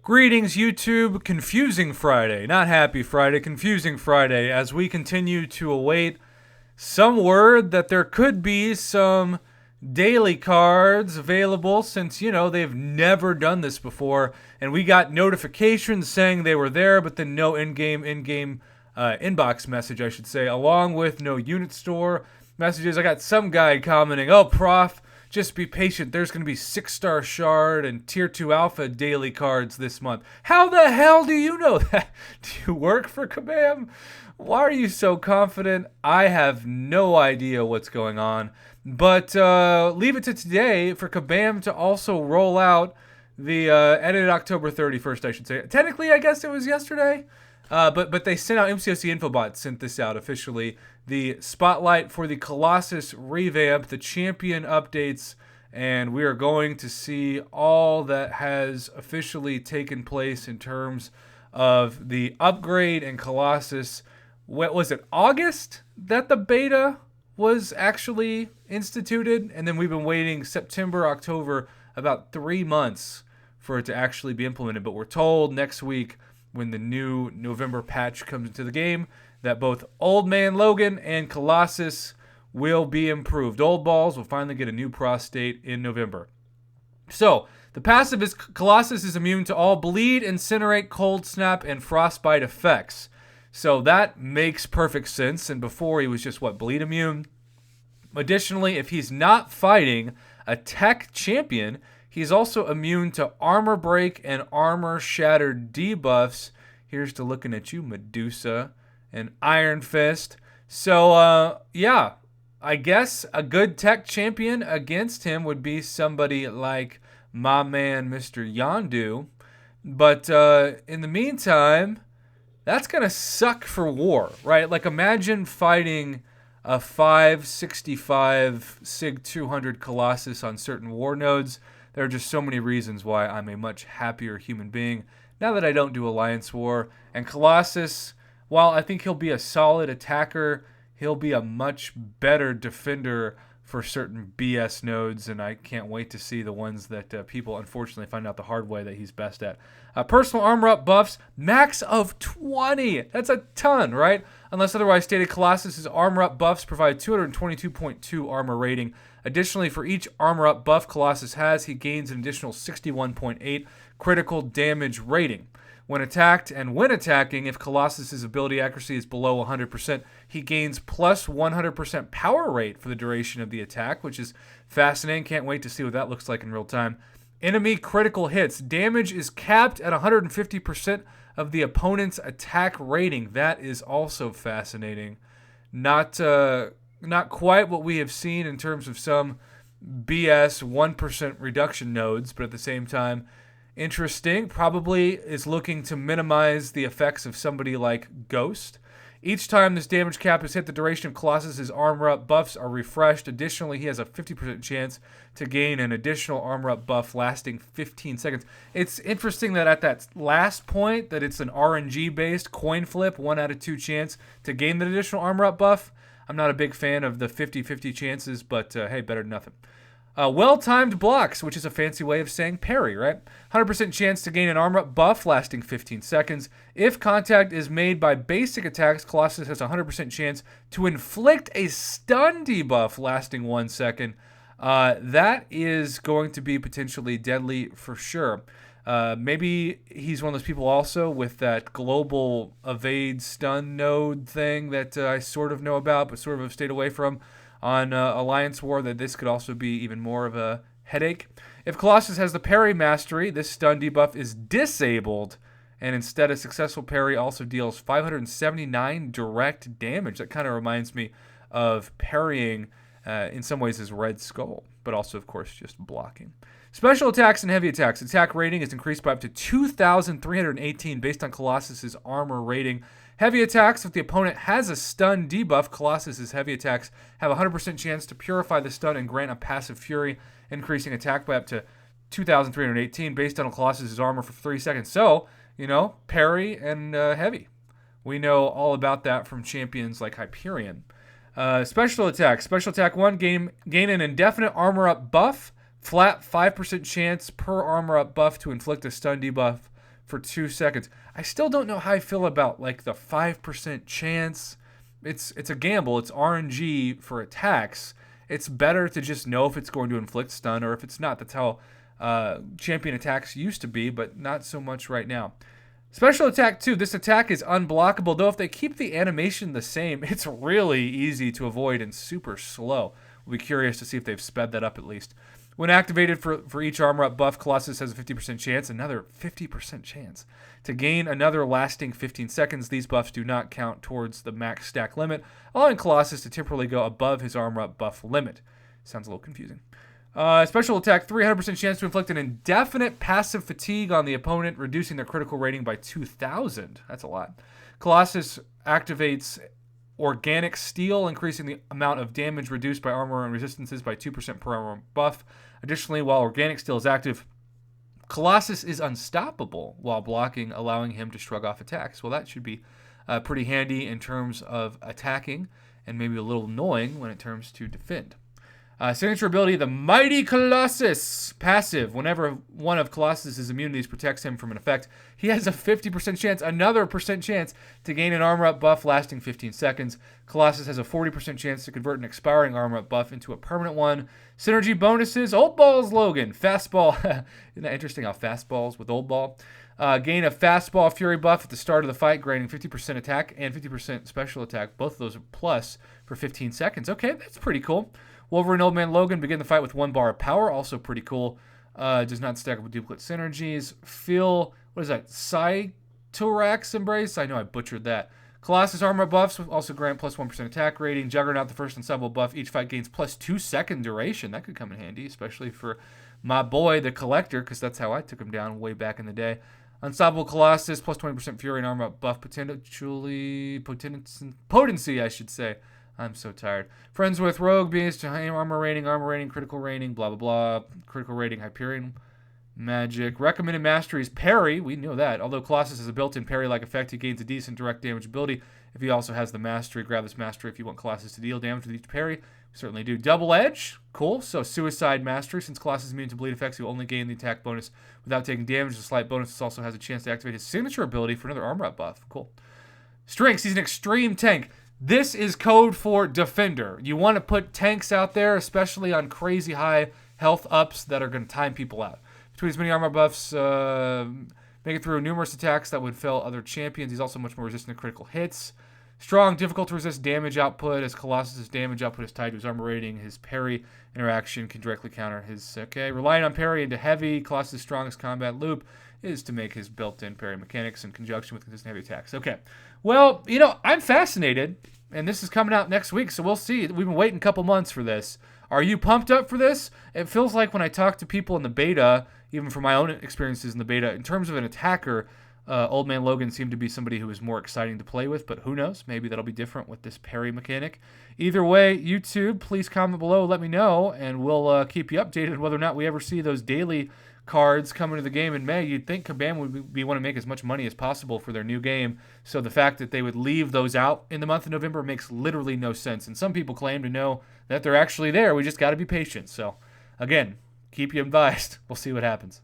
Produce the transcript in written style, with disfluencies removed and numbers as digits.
Greetings, YouTube. Confusing Friday. Not happy Friday, confusing Friday, as we continue to await some word that there could be some daily cards available since, they've never done this before. And we got notifications saying they were there, but then no in-game inbox message, I should say, along with no unit store messages. I got some guy commenting, "Oh, Prof, just be patient. There's going to be 6-star shard and tier 2 alpha daily cards this month." How the hell do you know that? Do you work for Kabam? Why are you so confident? I have no idea what's going on. But leave it to today for Kabam to also roll out the edited October 31st, I should say. Technically, I guess it was yesterday. But they sent out, MCOC Infobot sent this out officially, the spotlight for the Colossus revamp, the champion updates, and we are going to see all that has officially taken place in terms of the upgrade in Colossus. What was it, August that the beta was actually instituted? And then we've been waiting September, October, about 3 months for it to actually be implemented. But we're told next week, when the new November patch comes into the game, that both Old Man Logan and Colossus will be improved. Old Balls will finally get a new prostate in November. So, the passive is Colossus is immune to all bleed, incinerate, cold snap, and frostbite effects. So that makes perfect sense, and before he was just, bleed immune? Additionally, if he's not fighting a tech champion, he's also immune to armor break and armor shattered debuffs. Here's to looking at you, Medusa and Iron Fist. So, I guess a good tech champion against him would be somebody like my man, Mr. Yondu. But in the meantime, that's going to suck for war, right? Like, imagine fighting a 565 Sig 200 Colossus on certain war nodes. There are just so many reasons why I'm a much happier human being now that I don't do Alliance War. And Colossus, while I think he'll be a solid attacker, he'll be a much better defender for certain BS nodes, and I can't wait to see the ones that people unfortunately find out the hard way that he's best at. Personal armor up buffs, max of 20. That's a ton, right? Unless otherwise stated, Colossus' armor up buffs provide 222.2 armor rating. Additionally, for each armor up buff Colossus has, he gains an additional 61.8 critical damage rating. When attacked and when attacking, if Colossus' ability accuracy is below 100%, he gains plus 100% power rate for the duration of the attack, which is fascinating. Can't wait to see what that looks like in real time. Enemy critical hits. Damage is capped at 150% of the opponent's attack rating. That is also fascinating. Not quite what we have seen in terms of some BS 1% reduction nodes, but at the same time, interesting. Probably is looking to minimize the effects of somebody like Ghost. Each time this damage cap is hit, the duration of Colossus' armor up buffs are refreshed. Additionally, he has a 50% chance to gain an additional armor up buff lasting 15 seconds. It's interesting that at that last point, that it's an RNG-based coin flip, 1 out of 2 chance to gain the additional armor up buff. I'm not a big fan of the 50-50 chances, but hey, better than nothing. Well-timed blocks, which is a fancy way of saying parry, right? 100% chance to gain an armor up buff lasting 15 seconds. If contact is made by basic attacks, Colossus has a 100% chance to inflict a stun debuff lasting 1 second. That is going to be potentially deadly for sure. Maybe he's one of those people also with that global evade stun node thing that I sort of know about, but sort of have stayed away from on Alliance War, that this could also be even more of a headache. If Colossus has the parry mastery, this stun debuff is disabled, and instead a successful parry also deals 579 direct damage. That kind of reminds me of parrying in some ways as Red Skull, but also, of course, just blocking. Special attacks and heavy attacks. Attack rating is increased by up to 2,318 based on Colossus' armor rating. Heavy attacks, if the opponent has a stun debuff, Colossus' heavy attacks have a 100% chance to purify the stun and grant a passive fury, increasing attack by up to 2,318 based on Colossus' armor for 3 seconds. So, parry and heavy. We know all about that from champions like Hyperion. Special attack. Special attack 1, gain an indefinite armor up buff. Flat 5% chance per armor up buff to inflict a stun debuff for 2 seconds. I still don't know how I feel about like the 5% chance. It's a gamble. It's RNG for attacks. It's better to just know if it's going to inflict stun or if it's not. That's how champion attacks used to be, but not so much right now. Special attack 2. This attack is unblockable, though if they keep the animation the same, it's really easy to avoid and super slow. We'll be curious to see if they've sped that up at least. When activated for each armor up buff, Colossus has a 50% chance, another 50% chance, to gain another lasting 15 seconds. These buffs do not count towards the max stack limit, allowing Colossus to temporarily go above his armor up buff limit. Sounds a little confusing. Special attack, 300% chance to inflict an indefinite passive fatigue on the opponent, reducing their critical rating by 2,000. That's a lot. Colossus activates Organic Steel, increasing the amount of damage reduced by armor and resistances by 2% per armor buff. Additionally, while Organic Steel is active, Colossus is unstoppable while blocking, allowing him to shrug off attacks. Well, that should be pretty handy in terms of attacking and maybe a little annoying when it comes to defend. Signature ability, the Mighty Colossus. Passive. Whenever one of Colossus' immunities protects him from an effect, he has a 50% chance, another percent chance, to gain an armor up buff lasting 15 seconds. Colossus has a 40% chance to convert an expiring armor up buff into a permanent one. Synergy bonuses, Old Ball's Logan. Fastball. Isn't that interesting how fastballs with Old Ball? Gain a fastball fury buff at the start of the fight, granting 50% attack and 50% special attack. Both of those are plus for 15 seconds. Okay, that's pretty cool. Wolverine Old Man Logan begin the fight with 1 bar of power. Also pretty cool. Does not stack up with duplicate synergies. What is that? Cytorax Embrace? I know I butchered that. Colossus armor buffs also grant plus 1% attack rating. Juggernaut, the first ensemble buff. Each fight gains plus 2 second duration. That could come in handy, especially for my boy, the Collector, because that's how I took him down way back in the day. Unstoppable Colossus, plus 20% fury and armor buff. Potency, I should say. I'm so tired. Friends with Rogue Beast, armor rating, critical rating, blah, blah, blah. Critical rating, Hyperion Magic. Recommended mastery is parry. We know that. Although Colossus has a built-in parry-like effect, he gains a decent direct damage ability. If he also has the mastery, grab this mastery if you want Colossus to deal damage with each parry. We certainly do. Double Edge. Cool. So Suicide Mastery. Since Colossus is immune to bleed effects, he will only gain the attack bonus without taking damage. The slight bonus also has a chance to activate his signature ability for another armor up buff. Cool. Strengths. He's an extreme tank. This is code for Defender. You want to put tanks out there, especially on crazy high health ups that are going to time people out. Between his many armor buffs, make it through numerous attacks that would fail other champions. He's also much more resistant to critical hits. Strong, difficult to resist damage output, as Colossus' damage output is tied to his armor rating. His parry interaction can directly counter his... Okay, relying on parry into heavy, Colossus' strongest combat loop is to make his built-in parry mechanics in conjunction with consistent heavy attacks. Okay, well, I'm fascinated, and this is coming out next week, so we'll see. We've been waiting a couple months for this. Are you pumped up for this? It feels like when I talk to people in the beta, even from my own experiences in the beta, in terms of an attacker, Old Man Logan seemed to be somebody who was more exciting to play with, but who knows? Maybe that'll be different with this parry mechanic. Either way, YouTube, please comment below, let me know, and we'll keep you updated whether or not we ever see those daily cards coming to the game in May. You'd think Kabam would want to make as much money as possible for their new game, so the fact that they would leave those out in the month of November makes literally no sense, and some people claim to know that they're actually there. We just got to be patient. So, again, keep you advised. We'll see what happens.